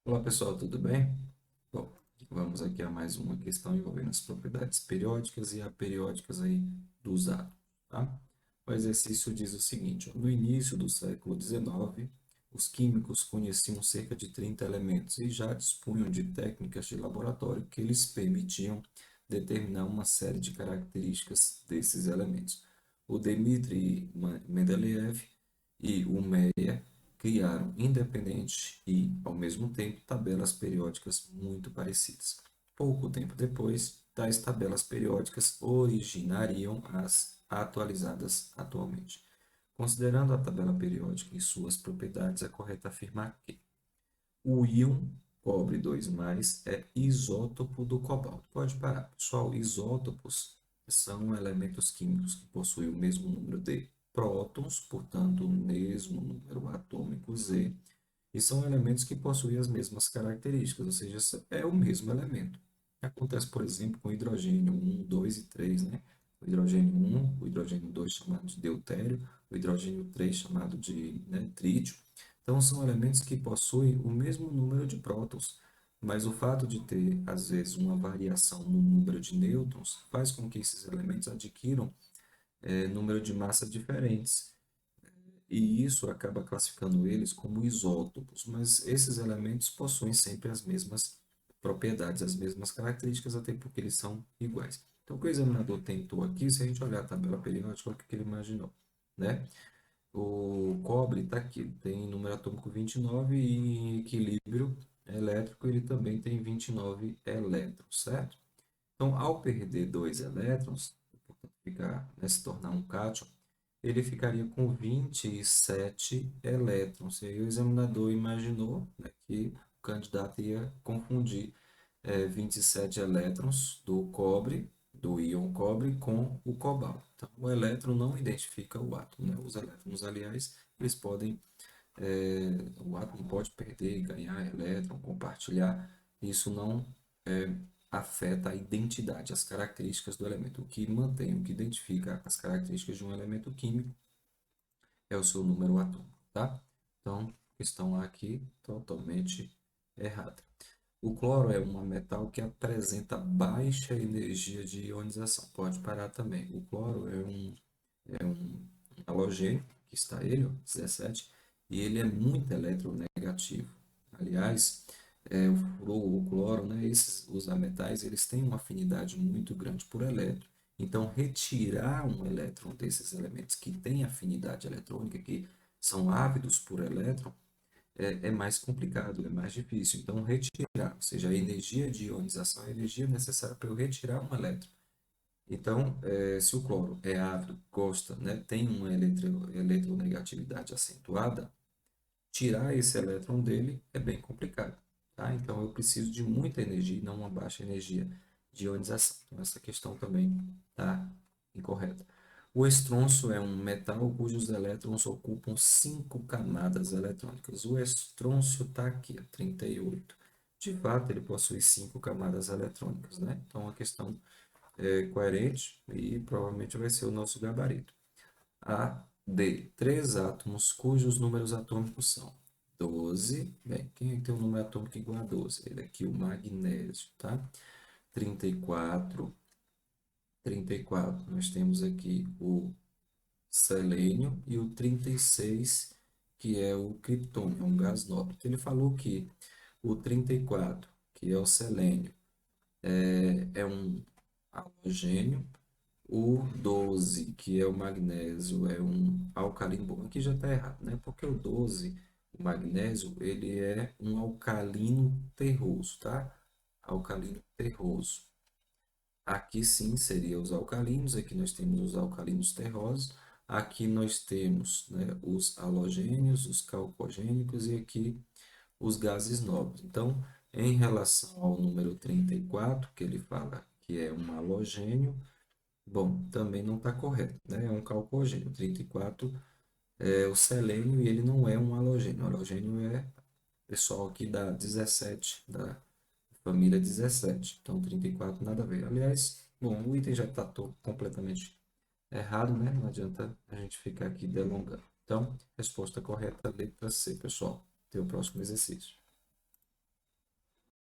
Olá pessoal, tudo bem? Bom, vamos aqui a mais uma questão envolvendo as propriedades periódicas e aperiódicas aí dos átomos, tá? O exercício diz o seguinte, ó, no início do século XIX, os químicos conheciam cerca de 30 elementos e já dispunham de técnicas de laboratório que lhes permitiam determinar uma série de características desses elementos. O Dmitri Mendeleev e o Meyer criaram independente e, ao mesmo tempo, tabelas periódicas muito parecidas. Pouco tempo depois, tais tabelas periódicas originariam as atualizadas atualmente. Considerando a tabela periódica e suas propriedades, é correto afirmar que o íon cobre 2 é isótopo do cobalto. Pode parar, pessoal. Isótopos são elementos químicos que possuem o mesmo número de prótons, portanto, o mesmo número atômico Z, e são elementos que possuem as mesmas características, ou seja, é o mesmo elemento. Acontece, por exemplo, com hidrogênio 1, 2 e 3, né? O hidrogênio 1, o hidrogênio 2 chamado de deutério, o hidrogênio 3 chamado de, né, trítio. Então, são elementos que possuem o mesmo número de prótons, mas o fato de ter, às vezes, uma variação no número de nêutrons faz com que esses elementos adquiram número de massas diferentes. E isso acaba classificando eles como isótopos, mas esses elementos possuem sempre as mesmas propriedades, as mesmas características, até porque eles são iguais. Então, o que o examinador tentou aqui, se a gente olhar a tabela periódica, o que ele imaginou, né? O cobre está aqui, tem número atômico 29 e em equilíbrio elétrico ele também tem 29 elétrons, certo? Então, ao perder dois elétrons, portanto, se tornar um cátion, ele ficaria com 27 elétrons. E aí o examinador imaginou, né, que o candidato ia confundir 27 elétrons do cobre, do íon cobre, com o cobalto. Então, o elétron não identifica o átomo, né? Os elétrons, aliás, eles podem, o átomo pode perder, ganhar elétron, compartilhar. Isso não afeta a identidade, as características do elemento. O que mantém, o que identifica as características de um elemento químico é o seu número atômico, tá? Então, questão aqui totalmente errada. O cloro é um metal que apresenta baixa energia de ionização. Pode parar também. O cloro é um halogênio, que está ele, ó, 17, e ele é muito eletronegativo. Aliás, o flúor, o cloro, né, os ametais, eles têm uma afinidade muito grande por elétron. Então, retirar um elétron desses elementos que têm afinidade eletrônica, que são ávidos por elétron, é mais complicado, é mais difícil. Então, retirar, ou seja, a energia de ionização é a energia necessária para eu retirar um elétron. Então, se o cloro é ácido, gosta, né, tem uma eletronegatividade acentuada, tirar esse elétron dele é bem complicado, tá? Então, eu preciso de muita energia e não uma baixa energia de ionização. Então, essa questão também está incorreta. O estrôncio é um metal cujos elétrons ocupam 5 camadas eletrônicas. O estrôncio está aqui, 38. De fato, ele possui 5 camadas eletrônicas, né? Então, a questão coerente e provavelmente vai ser o nosso gabarito. A, D. Três átomos cujos números atômicos são 12. Bem, quem é que tem um número atômico igual a 12? Ele aqui, o magnésio, tá? 34. 34. Nós temos aqui o selênio e o 36, que é o criptônio, é um gás nobre. Então, ele falou que o 34, que é o selênio, é um halogênio. O 12, que é o magnésio, é um alcalino. Bom, aqui já está errado, né? Porque o 12, o magnésio, ele é um alcalino terroso, tá? Alcalino terroso. Aqui sim seria os alcalinos, aqui nós temos os alcalinos terrosos, aqui nós temos, né, os halogênios, os calcogênicos e aqui os gases nobres. Então, em relação ao número 34, que ele fala que é um halogênio, bom, também não está correto, né? É um calcogênio. 34 é o selênio e ele não é um halogênio. O halogênio é pessoal aqui da 17, da família 17. Então, 34 nada a ver. Aliás, bom, o item já está completamente errado, né? Não adianta a gente ficar aqui delongando. Então, resposta correta, letra C, pessoal. Até o próximo exercício.